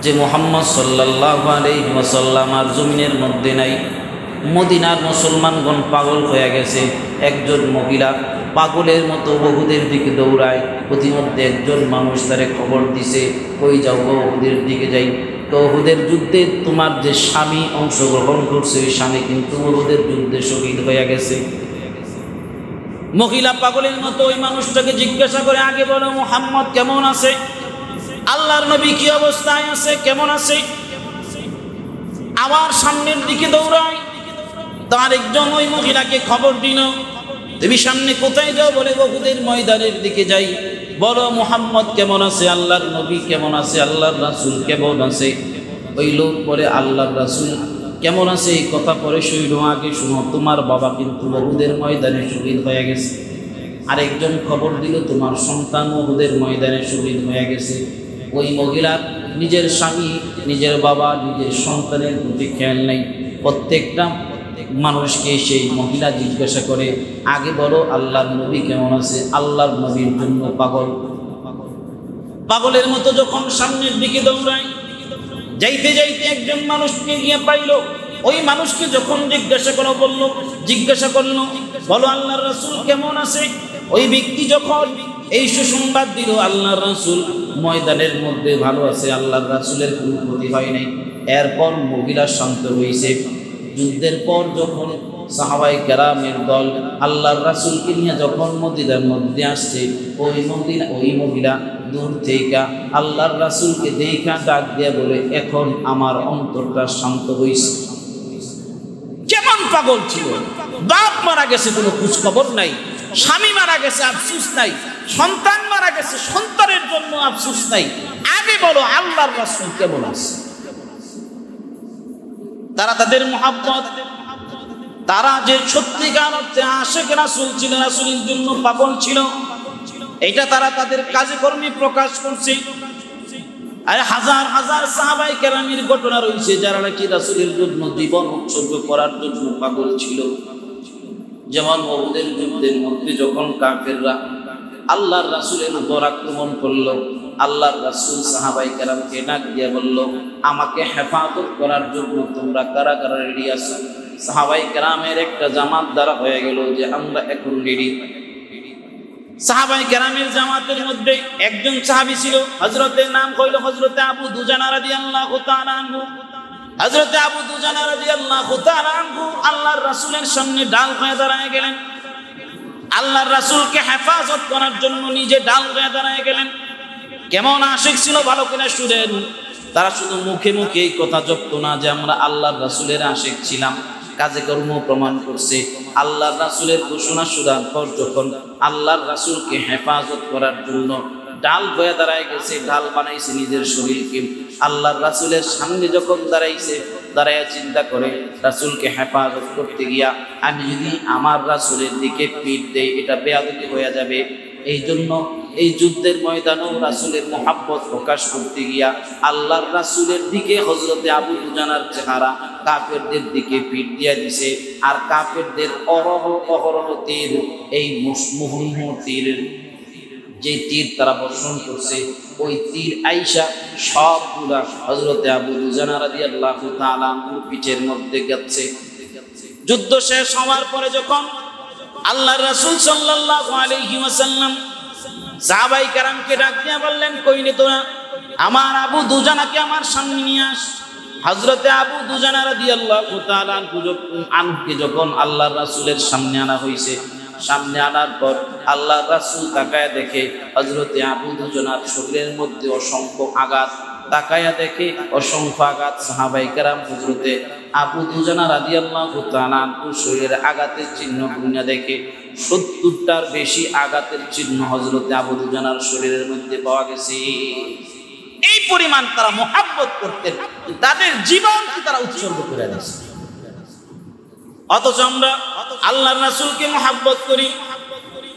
যে মুহাম্মদ সাল্লাল্লাহু আলাইহি ওয়াসাল্লাম আর জমিনের মধ্যে নাই। মদিনার মুসলমানগণ পাগল হয়ে গেছে। একজন মহিলা পাগলের মতো উহুদের দিকে দৌড়ায়। প্রতিমধ্যে একজন মানুষ তারে খবর দিছে, কই যাও গো? উহুদের দিকে যাই। তো উহুদের যুদ্ধে তোমার যে স্বামী অংশগ্রহণ করছে ওই স্বামী কিন্তু উহুদের যুদ্ধে শহীদ হয়ে গেছে। মহিলা পাগলের মতো ওই মানুষটাকে জিজ্ঞাসা করে, আগে বলো মুহাম্মদ কেমন আছে? আল্লাহর নবী কি অবস্থায় আছে, কেমন আছে? আবার সামনের দিকে দৌড়ায়। তার একজন ওই মহিলাকে খবর দিল, তুমি সামনে কোথায় যাও? বলে উহুদের ময়দানের দিকে যাই। বলো মুহাম্মদ কেমন আছে, আল্লাহর নবী কেমন আছে, আল্লাহর রাসূল কেমন আছে? ওই লোক পরে আল্লাহর রাসূল কেমন আছে এই কথা পরে শুইল, আগে শুনো তোমার বাবা কিন্তু উহুদের ময়দানে শহীদ হয়ে গেছে। আরেকজন খবর দিল, তোমার সন্তান উহুদের ময়দানে শহীদ হয়ে গেছে। ওই মহিলার নিজের স্বামী, নিজের বাবা, নিজের সন্তানের প্রতি খেয়াল নেই। প্রত্যেকটা মানুষকে সেই মহিলা জিজ্ঞাসা করে, আগে বলো আল্লাহর নবী কেমন আছে? আল্লাহর নবীর জন্য পাগল। পাগলের মতো যখন সামনের দিকে দৌড়ায়, যাইতে যাইতে একজন মানুষকে গিয়ে পাইল। ওই মানুষকে যখন জিজ্ঞাসা করলো বলো আল্লাহর রাসূল কেমন আছে? ওই ব্যক্তি যখন এই সুসংবাদ দিল আল্লাহর রাসূল ময়দানের মধ্যে ভালো আছে, আল্লাহর রাসূলের কোনো ক্ষতি হয় নাই। এরপর মহিলা শান্ত হয়েছে। যুদ্ধের পর যখন সাহাবায়ে কেরামের দল আল্লাহর রাসূলকে নিয়ে যখন মদিনার মধ্যে আসছে, ওই মহিলা দূর থেকে আল্লাহর রাসূলকে দেখা ডাক দিয়ে বলে, এখন আমার অন্তরটা শান্ত হয়েছে। কেমন পাগল ছিল! বাপ মারা গেছে কোনো খোঁজ খবর নাই, স্বামী মারা গেছে আফসোস নাই, সন্তান মারা গেছে সন্তানের জন্য আফসোস নাই। আগে বলো আল্লাহর রাসূল কেমন আছে? তারা তাদের মুহাব্বত, তারা যে সত্যিকার অর্থে আশিক রাসূল ছিল, রাসূলের জন্য পাগল ছিল, এটা তারা তাদের কাজে কর্মে প্রকাশ করছে। আর হাজার হাজার সাহাবায়ে কেরামের ঘটনা রয়েছে যারা নাকি রাসূলের জন্য জীবন উৎসর্গ করার জন্য পাগল ছিল। যেমন উহুদের যুদ্ধের মধ্যে যখন কাফেররা আল্লাহর রাসূলের উপর আক্রমণ করলো, আল্লাহর রাসূল সাহাবায়ে কেরামকে ডাক দিয়ে বলল, আমাকে হেফাজত করার জন্য তোমরা কারা কারা রেডি আছো? সাহাবায়ে কেরামের একটা জামাত দ্বারা হয়ে গেল যে আমরা এখন রেডি। সাহাবায়ে কেরামের জামাতের মধ্যে একজন সাহাবী ছিল, হযরতের নাম হইল হযরতে আবু দুজানা রাদিয়াল্লাহু তাআলা আনহু। হযরতে আবু দুজানা রাদিয়াল্লাহু তাআলা আনহু আল্লাহর রাসূলের সামনে ডাল হয়ে দাঁড়ায় গেলেন। আল্লাহর রাসূলকে হেফাজত করার জন্য নিজে ডাল হয়ে দাঁড়ায় গেলেন। কেমন আশিক ছিল ভালো করে শুনেন। তারা শুধু মুখে মুখে এই কথা জপতো না যে আমরা আল্লাহর রাসূলের আশিক ছিলাম, কাজে কর্ম প্রমাণ করছে। আল্লাহর রাসূলের ঘোষণা শোনার পর যখন আল্লাহর রাসূলকে হেফাজত করার জন্য ডাল হয়ে দাঁড়ায় গেছে, ডাল বানাইছে নিজের শরীরকে, আল্লাহর রাসূলের সামনে যখন দাঁড়াইয়া চিন্তা করে রাসূলকে হেফাজত করতে গিয়া আমি যদি আমার রাসূলের দিকে পিঠ দেই এটা বেয়াদবি হয়ে যাবে। এই জন্য এই যুদ্ধের ময়দানেও রাসূলের মুহাব্বত প্রকাশ করতে গিয়া আল্লাহর রাসূলের দিকে হযরতে আবু দুজানার চেহারা কাফেরদের দিকে পিঠ দিয়া দিছে। আর কাফেরদের অহরহ তীর, এই মুহুর্মুহ তীর, যে তীর তারা বর্ষণ করছে ওই তীর আইসা সবগুলা হযরতে আবু দুজানা রাদিয়াল্লাহু তাআলা পিঠের মধ্যে গেছে। যুদ্ধ শেষ হওয়ার পরে যখন আল্লাহর রাসূল সাল্লাল্লাহু আলাইহি ওয়াসাল্লাম সাহাবায়ে কেরামকে ডাক দিয়ে বললেন, কইনি তোরা আমার আবু দুজানাকে আমার সামনে নিয়ে আস। হযরতে আবু দুজানা রাদিয়াল্লাহু তাআলা আনহুকে যখন আল্লাহর রাসূলের সামনে আনা হয়েছে, সামনে আনার পর আল্লাহর রাসূল তাকায়া দেখে হযরতে আবু দুজানার শরীরের মধ্যে অসংখ্য আঘাত। তাকায়া দেখে অসংখ্য আঘাত। সাহাবায়ে কেরাম হযরতে আবু দুজানা রাদিয়াল্লাহু তাআলা আনহুর শরীরের আঘাতের চিহ্ন গুণা দেখে ৭০টার বেশি আঘাতের চিহ্ন হযরতে আবু দুজানার শরীরের মধ্যে পাওয়া গেছে। এই পরিমাণ তারা মুহাব্বত করতেন, তাদের জীবনকে তারা উৎসর্গ করে দিয়েছে। অথচ আমরা আল্লাহর রাসূলকে মুহাব্বত করি,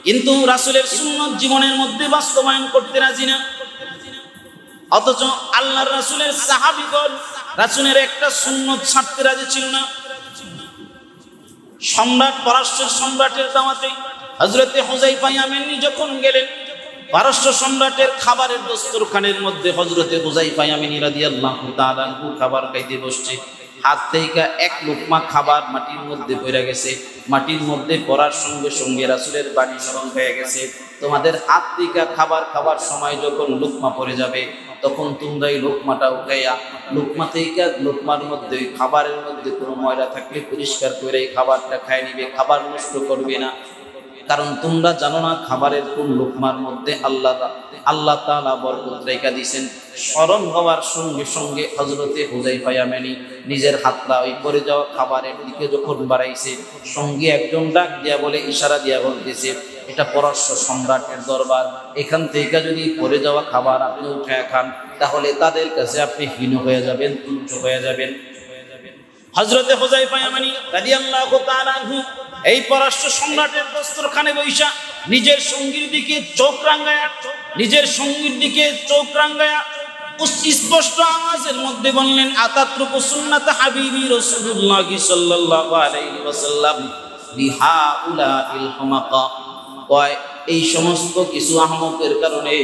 কিন্তু রাসূলের সুন্নাত জীবনের মধ্যে বাস্তবায়ন করতে রাজি না। অথচ আল্লাহর রাসূলের সাহাবীগণ রাসূলের একটা সুন্নাত ছাড়তে রাজি ছিল না। সম্রাটের দাওয়াতে হযরতে হুযায়ফা ইয়ামানি যখন গেলেন, পারস্য সম্রাটের খাবারের দস্তরখানের মধ্যে হযরতে হুযায়ফা ইয়ামানী রাদিয়াল্লাহু তাআলা আনহু খাবার খাইতে বসছে। হাত থেকে এক লোকমা খাবার মাটির মধ্যে পড়ে গেছে। মাটির মধ্যে পড়ার সঙ্গে সঙ্গে রাসূলের বাণী স্মরণ হয়ে গেছে, তোমাদের হাত থেকে খাবার খাবার সময় যখন লোকমা পড়ে যাবে তখন তোমরা এই লোকমাটা উঠাইয়া লোকমা থেকে লোকমার মধ্যে খাবারের মধ্যে কোনো ময়লা থাকলে পরিষ্কার করে খাবারটা খায় নিবে, খাবার নষ্ট করবে না। কারণ তোমরা জানো না খাবারের কোন লোকমার মধ্যে আল্লাহ তাআলা বরকত রেখা দিয়েছেন। স্মরণ হওয়ার সঙ্গে সঙ্গে হযরতে হুযায়ফা ইয়ামানী নিজের হাতটা ওই পড়ে যাওয়া খাবারের দিকে যখন বাড়াইছে, সঙ্গে একজন ডাক দিয়া বলে, ইশারা দিয়া বলতেছে, এটা পারস্য সম্রাটের দরবার, এখান থেকে যদি পড়ে যাওয়া খাবার আপনি উঠায় খান তাহলে তাদের কাছে আপনি হীন হয়ে যাবেন, তুচ্ছ হয়ে যাবেন। হযরতে হুযায়ফা ইয়ামানী রাদিয়াল্লাহু তাআলা আনহু এই পারস্য সম্রাটের দস্তরখানে বৈশা নিজের সঙ্গীর দিকে চোখ রাঙ্গায়া স্পষ্ট আওয়াজের মধ্যে বললেন, আতাত্রুকু সুন্নাত হাবিবি রাসূলুল্লাহ সাল্লাল্লাহু আলাইহি ওয়াসাল্লাম বিহাউলাইল হুমাকা। এই সমস্ত কিছু আহমকের কারণে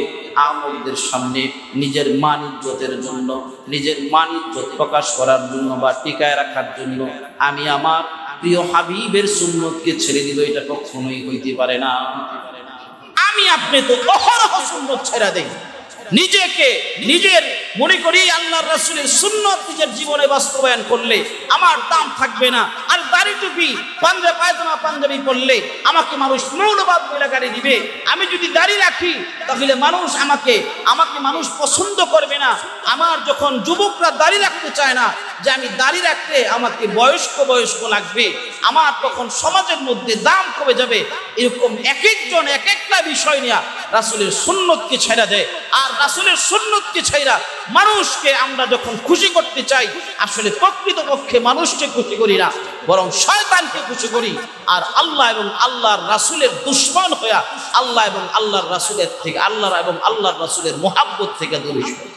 আহমকদের সামনে নিজের মান ইজ্জতের জন্য, নিজের মান ইজ্জত প্রকাশ করার জন্য বা টিকায় রাখার জন্য আমি আমার প্রিয় হাবিবের সুন্নতকে ছেড়ে দিব, এটা কখনোই হইতে পারে না। আমি আপনি তো অহরহ সুন্নত ছেড়ে দেই, নিজের মনে করি আল্লাহর রাসূলের সুন্নাত নিজের জীবনে বাস্তবায়ন করলে আমার দাম থাকবে না। আর দাড়ি টুপি পায়জামা পাঞ্জাবি পরলে আমাকে মানুষ মৌলবাদ বলে গালি দিবে। আমি যদি দাড়ি রাখি তাহলে আমাকে মানুষ পছন্দ করবে না। আমার যখন যুবকরা দাড়ি রাখতে চায় না, যে আমি দাড়ি রাখলে আমাকে বয়স্ক লাগবে, আমার তখন সমাজের মধ্যে দাম কমে যাবে। এরকম এক একজন এক একটা বিষয় নিয়ে রাসূলের সুন্নতকে ছেড়ে দেয়। আর রাসূলের সুন্নতকে ছেড়ে মানুষকে আমরা যখন খুশি করতে চাই, আসলে প্রকৃতপক্ষে মানুষকে খুশি করি না, বরং শয়তানকে খুশি করি। আর আল্লাহ এবং আল্লাহর রাসূলের দুশমন হয়ে আল্লাহ এবং আল্লাহর রাসূলের মুহাব্বত থেকে দূরে সরি।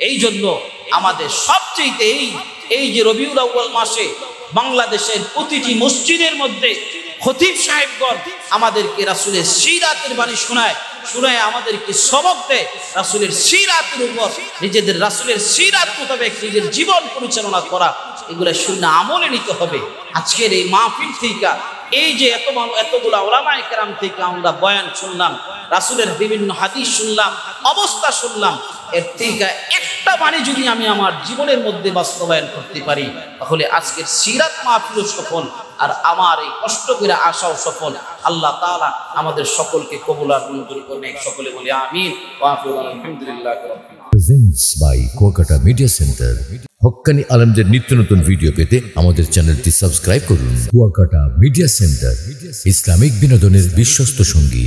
এই জন্য আমাদের সবচেয়ে এই যে রবিউল আউয়াল মাসে বাংলাদেশের প্রতিটি মসজিদের মধ্যে খতিব সাহেবগণ আমাদেরকে রাসূলের সিরাতের বাণী শোনায় আমাদেরকে সবক দেয়। রাসূলের সিরাতের উপর নিজেদের রাসূলের সিরাত মোতাবেক নিজের জীবন পরিচালনা করা, এগুলো শুনে আমলে নিতে হবে। আজকের এই মাহফিল থেকে এই যে এতগুলো উলামায়ে কেরাম থেকে আমরা বয়ান শুনলাম, রাসূলের বিভিন্ন হাদিস শুনলাম, অবস্থা শুনলাম, এর থেকে একটা বাণী যদি আমি আমার জীবনের মধ্যে বাস্তবায়ন করতে পারি তাহলে আজকের সিরাত মাহফিল সফল, আর আমার এই কষ্ট করে আশাও সফল। আল্লাহ তাআলা আমাদের সকলকে কবুল আর মঞ্জুর করুন। সকলে বলি আমিন। ওয়া আলহামদুলিল্লাহ। Presents by Kuakata media centre. হক্কানি আলেমদের নিত্য নতুন ভিডিও পেতে আমাদের চ্যানেলটি সাবস্ক্রাইব করুন। কুয়াকাটা মিডিয়া সেন্টার, ইসলামিক বিনোদনের বিশ্বস্ত সঙ্গী।